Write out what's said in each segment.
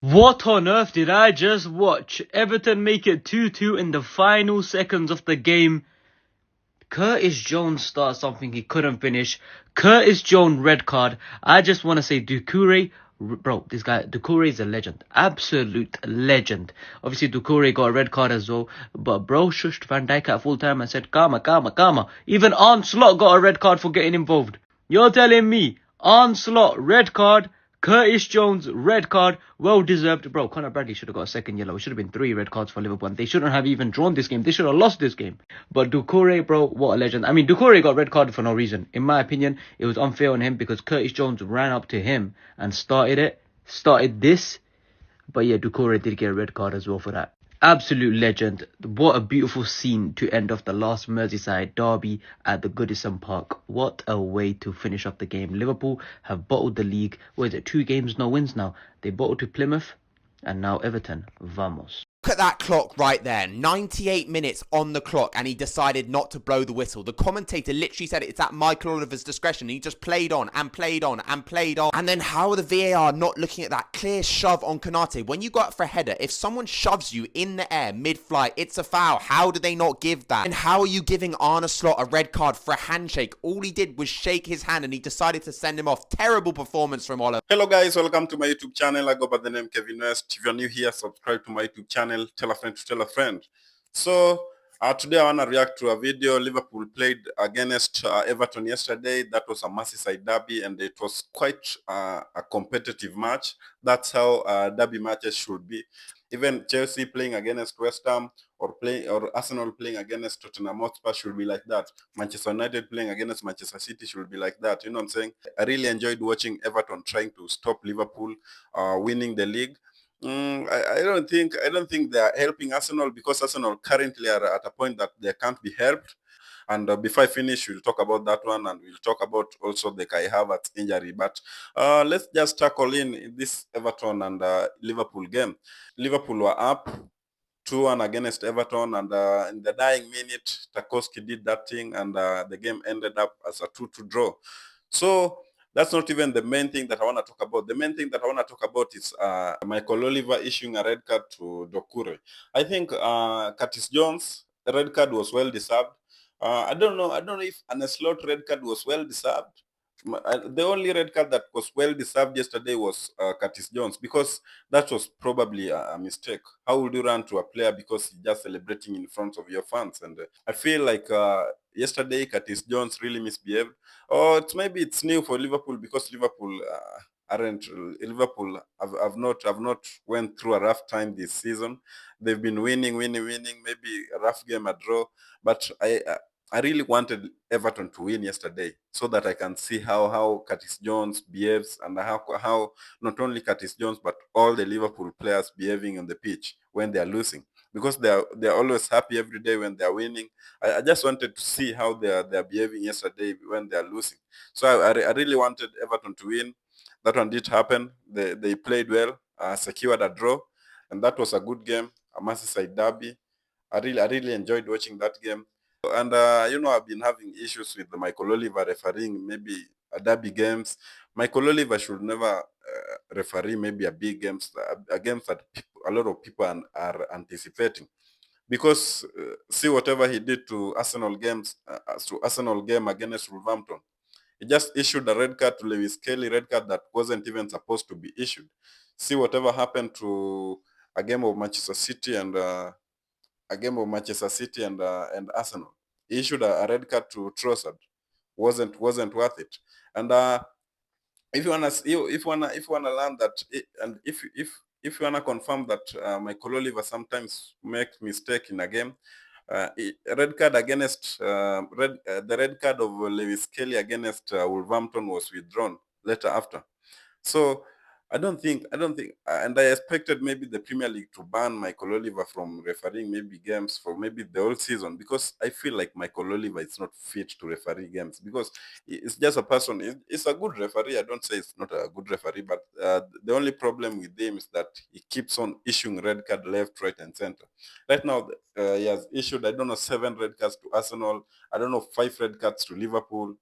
What on earth did I just watch? Everton make it 2-2 in the final seconds of the game. Curtis Jones starts something he couldn't finish. Curtis Jones red card. I just want to say Doucouré, bro, this guy, Doucouré is a legend. Absolute legend. Obviously, Doucouré got a red card as well. But bro shushed Van Dijk at full time and said, Karma, Karma, Karma. Even Onslaught got a red card for getting involved. You're telling me Onslaught red card, Curtis Jones red card, well deserved. Bro, Conor Bradley should have got a second yellow. It should have been 3 red cards for Liverpool. And they shouldn't have even drawn this game. They should have lost this game. But Doucouré, bro, what a legend. I mean, Doucouré got red carded for no reason. In my opinion, it was unfair on him because Curtis Jones ran up to him and started this. But yeah, Doucouré did get a red card as well for that. Absolute legend. What a beautiful scene to end off the last Merseyside derby at the Goodison Park. What a way to finish off the game. Liverpool have bottled the league. What is it? 2 games, no wins now. They bottled to Plymouth and now Everton. Vamos. Look at that clock right there, 98 minutes on the clock, and he decided not to blow the whistle. The commentator literally said it's at Michael Oliver's discretion. He just played on and played on and played on. And then how are the VAR not looking at that clear shove on Konate? When you go out for a header, if someone shoves you in the air mid-flight, it's a foul. How do they not give that? And how are you giving Arne Slot a red card for a handshake? All he did was shake his hand and he decided to send him off. Terrible performance from Oliver. Hello guys, welcome to my YouTube channel. I go by the name Kevin West. If you're new here, subscribe to my YouTube channel. Tell a friend to tell a friend. So today I want to react to a video. Liverpool played against Everton yesterday. That was a Merseyside derby and it was quite a competitive match. That's how derby matches should be. Even Chelsea playing against West Ham or Arsenal playing against Tottenham Hotspur should be like that. Manchester United playing against Manchester City should be like that. You know what I'm saying? I really enjoyed watching Everton trying to stop Liverpool winning the league. I don't think they are helping Arsenal because Arsenal currently are at a point that they can't be helped. And before I finish, we'll talk about that one and we'll talk about also the Kai Havertz injury. But let's just tackle in this Everton and Liverpool game. Liverpool were up 2-1 against Everton, and in the dying minute, Tarkowski did that thing, and the game ended up as a 2-2 draw. So that's not even the main thing that I want to talk about. The main thing that I want to talk about is Michael Oliver issuing a red card to Doucouré. I think Curtis Jones, the red card was well deserved. I don't know if an slot red card was well deserved. The only red card that was well deserved yesterday was Curtis Jones, because that was probably a mistake. How would you run to a player because he's just celebrating in front of your fans? And I feel like yesterday Curtis Jones really misbehaved. Or maybe it's new for Liverpool because Liverpool have not went through a rough time this season. They've been winning, maybe a rough game, a draw. But I really wanted Everton to win yesterday so that I can see how Curtis Jones behaves, and how not only Curtis Jones but all the Liverpool players behaving on the pitch when they are losing, because they're always happy every day when they're winning. I just wanted to see how they're behaving yesterday when they're losing. So I really wanted Everton to win. That one did happen. They played well, secured a draw, and that was a good game, a Merseyside derby. I really enjoyed watching that game. And I've been having issues with the Michael Oliver refereeing maybe a derby games. Michael Oliver should never referee maybe a big games, a games that a lot of people are anticipating. Because see whatever he did to Arsenal games, to Arsenal game against Wolverhampton. He just issued a red card to Lewis Kelly, red card that wasn't even supposed to be issued. See whatever happened to a game of Manchester City and and Arsenal. He issued a red card to Trossard. Wasn't worth it. And if you wanna learn that, and if you wanna confirm that Michael Oliver sometimes makes mistake in a game, red card against the red card of Lewis Kelly against Wolverhampton was withdrawn later after. So I don't think, and I expected maybe the Premier League to ban Michael Oliver from refereeing maybe games for maybe the whole season, because I feel like Michael Oliver is not fit to referee games, because it's just a person. It's a good referee. I don't say it's not a good referee, but the only problem with him is that he keeps on issuing red card left, right, and center. Right now, he has issued, I don't know, 7 red cards to Arsenal. I don't know, 5 red cards to Liverpool.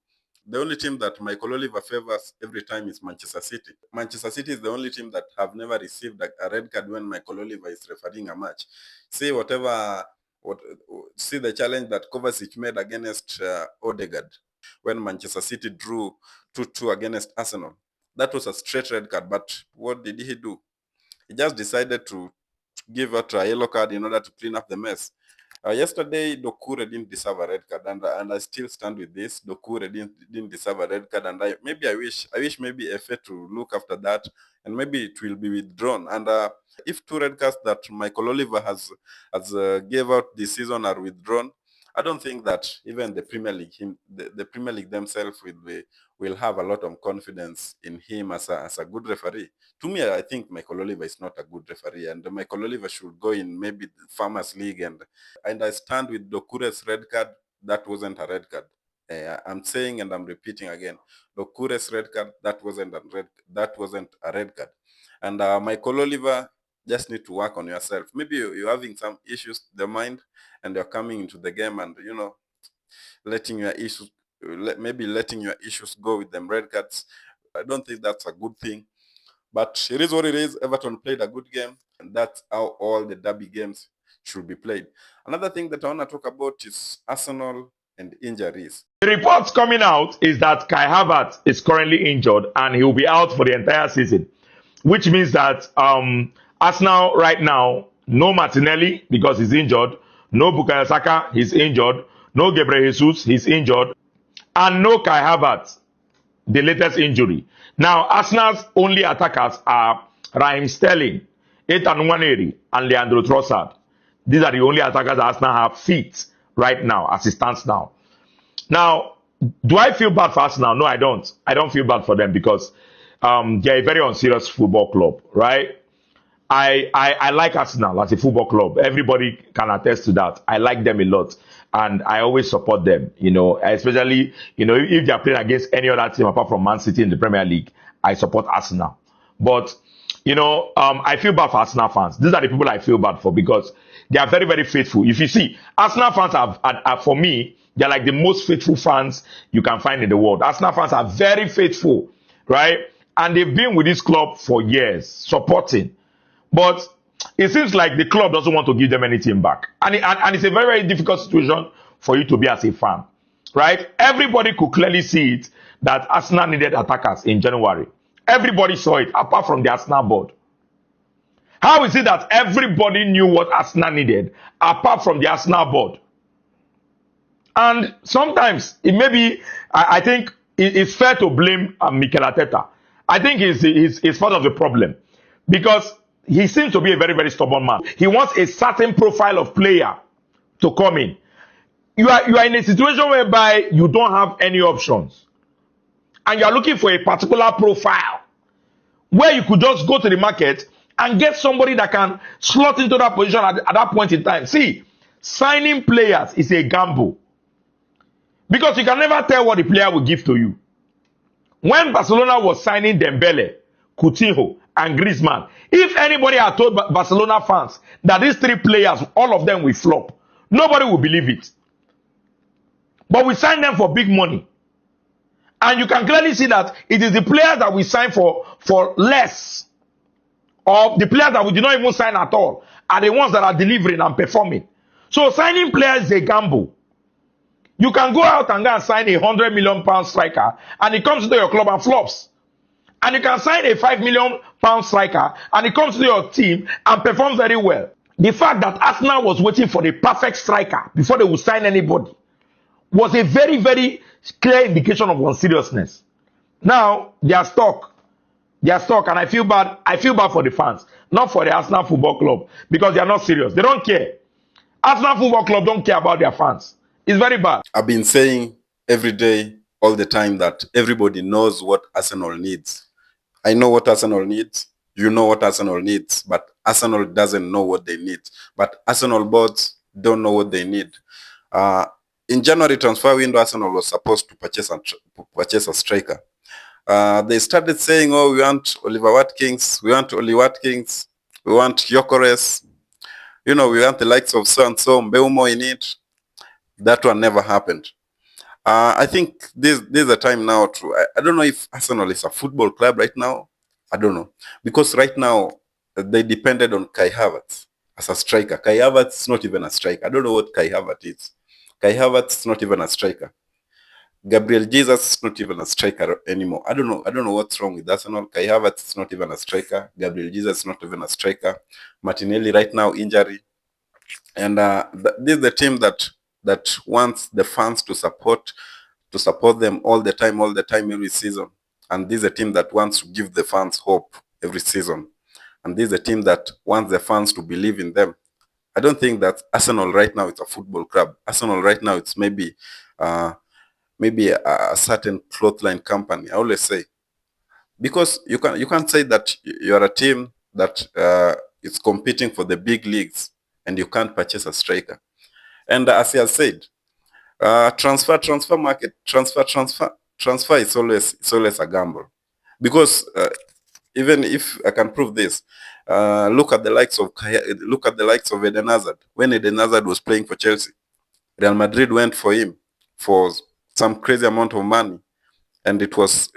the only team that Michael Oliver favors every time is Manchester City. Manchester City is the only team that have never received a red card when Michael Oliver is refereeing a match. See see the challenge that Kovacic made against Odegaard when Manchester City drew 2-2 against Arsenal. That was a straight red card, but what did he do? He just decided to give out a yellow card in order to clean up the mess. Yesterday, Dokure didn't deserve a red card, and I still stand with this. Dokure didn't deserve a red card, and I wish maybe FA to look after that, and maybe it will be withdrawn. And if 2 red cards that Michael Oliver has gave out this season are withdrawn, I don't think that even the Premier League, the Premier League themselves will have a lot of confidence in him as a good referee. To me, I think Michael Oliver is not a good referee, and Michael Oliver should go in maybe the Farmers League. And I stand with Dokure's red card. That wasn't a red card. I'm saying and I'm repeating again, Dokure's red card, that wasn't a red card. And Michael Oliver, just need to work on yourself. Maybe you're having some issues in the mind, and you're coming into the game and letting your issues go with them red cards. I don't think that's a good thing. But it is what it is. Everton played a good game, and that's how all the derby games should be played. Another thing that I want to talk about is Arsenal and injuries. The reports coming out is that Kai Havertz is currently injured and he will be out for the entire season, which means that Arsenal right now, no Martinelli because he's injured, no Bukayo Saka, he's injured, no Gabriel Jesus, he's injured, and no Kai Havertz, the latest injury. Now, Arsenal's only attackers are Raheem Sterling, Ethan Nwaneri, and Leandro Trossard. These are the only attackers that Arsenal have fit right now, as it stands now. Now, do I feel bad for Arsenal? No, I don't. I don't feel bad for them because they're a very unserious football club, right? I like Arsenal as a football club. Everybody can attest to that. I like them a lot. And I always support them, especially, if they're playing against any other team apart from Man City in the Premier League, I support Arsenal. But, I feel bad for Arsenal fans. These are the people I feel bad for because they are very, very faithful. If you see, Arsenal fans are for me, they're like the most faithful fans you can find in the world. Arsenal fans are very faithful, right? And they've been with this club for years, supporting. But it seems like the club doesn't want to give them anything back. And it's a very, very difficult situation for you to be as a fan, right? Everybody could clearly see it that Arsenal needed attackers in January. Everybody saw it, apart from the Arsenal board. How is it that everybody knew what Arsenal needed, apart from the Arsenal board? And sometimes, I think it's fair to blame Mikel Arteta. I think he's part of the problem. Because he seems to be a very, very stubborn man. He wants a certain profile of player to come in. You are in a situation whereby you don't have any options. And you are looking for a particular profile where you could just go to the market and get somebody that can slot into that position at that point in time. See, signing players is a gamble. Because you can never tell what the player will give to you. When Barcelona was signing Dembele, Coutinho, and Griezmann, if anybody had told Barcelona fans that these 3 players, all of them will flop, nobody will believe it. But we signed them for big money. And you can clearly see that it is the players that we sign for less, or the players that we did not even sign at all, are the ones that are delivering and performing. So signing players is a gamble. You can go out and go and sign a £100 million striker, and he comes to your club and flops. And you can sign a £5 million striker, and he comes to your team and performs very well. The fact that Arsenal was waiting for the perfect striker before they would sign anybody was a very, very clear indication of unseriousness. Now, they are stuck. They are stuck, and I feel bad. I feel bad for the fans, not for the Arsenal Football Club, because they are not serious. They don't care. Arsenal Football Club don't care about their fans. It's very bad. I've been saying every day, all the time, that everybody knows what Arsenal needs. I know what Arsenal needs. You know what Arsenal needs. But Arsenal doesn't know what they need. But Arsenal boards don't know what they need. In January transfer window, Arsenal was supposed to purchase a striker. They started saying, oh, we want Oliver Watkins, we want Oli Watkins, we want Gyökeres, we want the likes of so and so, Mbeumo in it. That one never happened. I think there's a time now to. I don't know if Arsenal is a football club right now. I don't know, because right now they depended on Kai Havertz as a striker. Kai Havertz is not even a striker. I don't know what Kai Havertz is. Kai Havertz is not even a striker. Gabriel Jesus is not even a striker anymore. I don't know. I don't know what's wrong with Arsenal. Kai Havertz is not even a striker. Gabriel Jesus is not even a striker. Martinelli right now injury, and this is the team that wants the fans to support them all the time, every season. And this is a team that wants to give the fans hope every season. And this is a team that wants the fans to believe in them. I don't think that Arsenal right now is a football club. Arsenal right now it's maybe a certain clothesline company. I always say, because you can't say that you are a team that is competing for the big leagues and you can't purchase a striker. And as I said, transfer market, transfer is always a gamble, because even if I can prove this, look at the likes of Eden Hazard. When Eden Hazard was playing for Chelsea, Real Madrid went for him for some crazy amount of money, and it was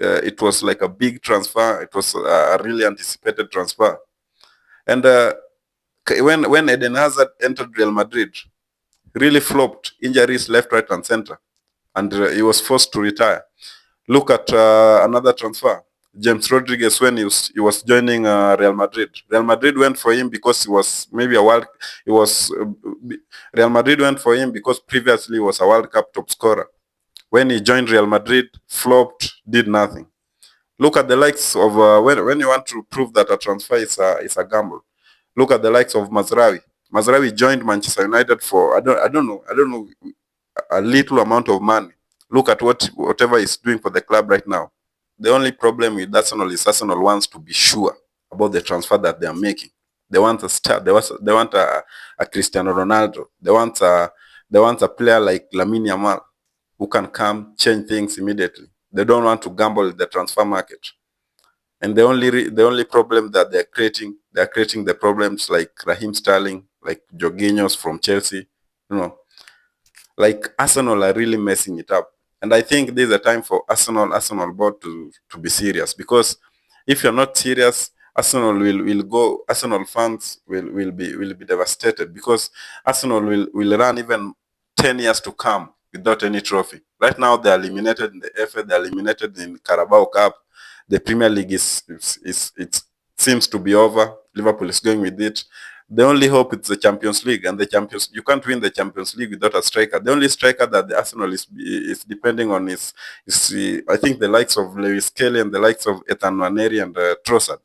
like a big transfer. It was a really anticipated transfer. And when Eden Hazard entered Real Madrid, really flopped, injuries left, right, and center, and he was forced to retire. Look at another transfer, James Rodriguez, when he was joining Real Madrid. Real Madrid went for him because he was maybe a world. He was Real Madrid went for him because previously he was a World Cup top scorer. When he joined Real Madrid, flopped, did nothing. Look at the likes of when you want to prove that a transfer is a gamble. Look at the likes of Mazraoui. Mazraoui joined Manchester United for I don't know a little amount of money. Look at whatever he's doing for the club right now. The only problem with Arsenal is Arsenal wants to be sure about the transfer that they are making. They want a star. They want a Cristiano Ronaldo. They want a player like Lamine Yamal who can come change things immediately. They don't want to gamble in the transfer market. And the only problem that they're creating the problems like Raheem Sterling, like Jorginho from Chelsea, you know, like Arsenal are really messing it up. And I think there's a time for Arsenal board to be serious, because if you're not serious, Arsenal fans will be devastated, because Arsenal will run even 10 years to come without any trophy. Right now they're eliminated in the FA, they're eliminated in Carabao Cup. The Premier League it seems to be over. Liverpool is going with it. The only hope is the Champions League, and you can't win the Champions League without a striker. The only striker that the Arsenal is depending on is I think the likes of Lewis Kelly and the likes of Ethan Nwaneri and Trossard.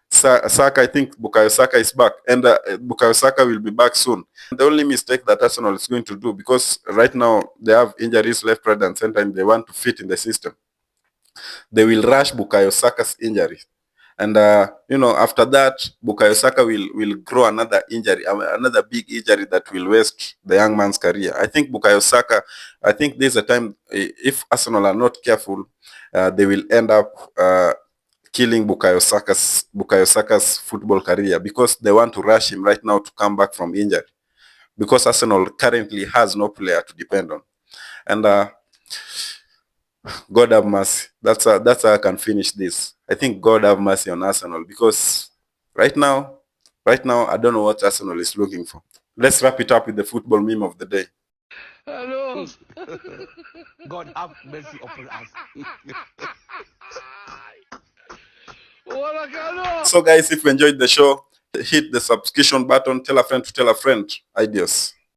Saka, I think Bukayo Saka is back, and Bukayo Saka will be back soon. The only mistake that Arsenal is going to do, because right now they have injuries left, right, and center, and they want to fit in the system, they will rush Bukayo Saka's injury. And, after that, Bukayo Saka will grow another injury, another big injury that will waste the young man's career. I think there's a time, if Arsenal are not careful, they will end up killing Bukayo Saka's football career, because they want to rush him right now to come back from injury, because Arsenal currently has no player to depend on. And God have mercy. That's how I can finish this. I think God have mercy on Arsenal, because right now, I don't know what Arsenal is looking for. Let's wrap it up with the football meme of the day. Hello. God have mercy upon us. So guys, if you enjoyed the show, hit the subscription button, tell a friend to tell a friend. Adios.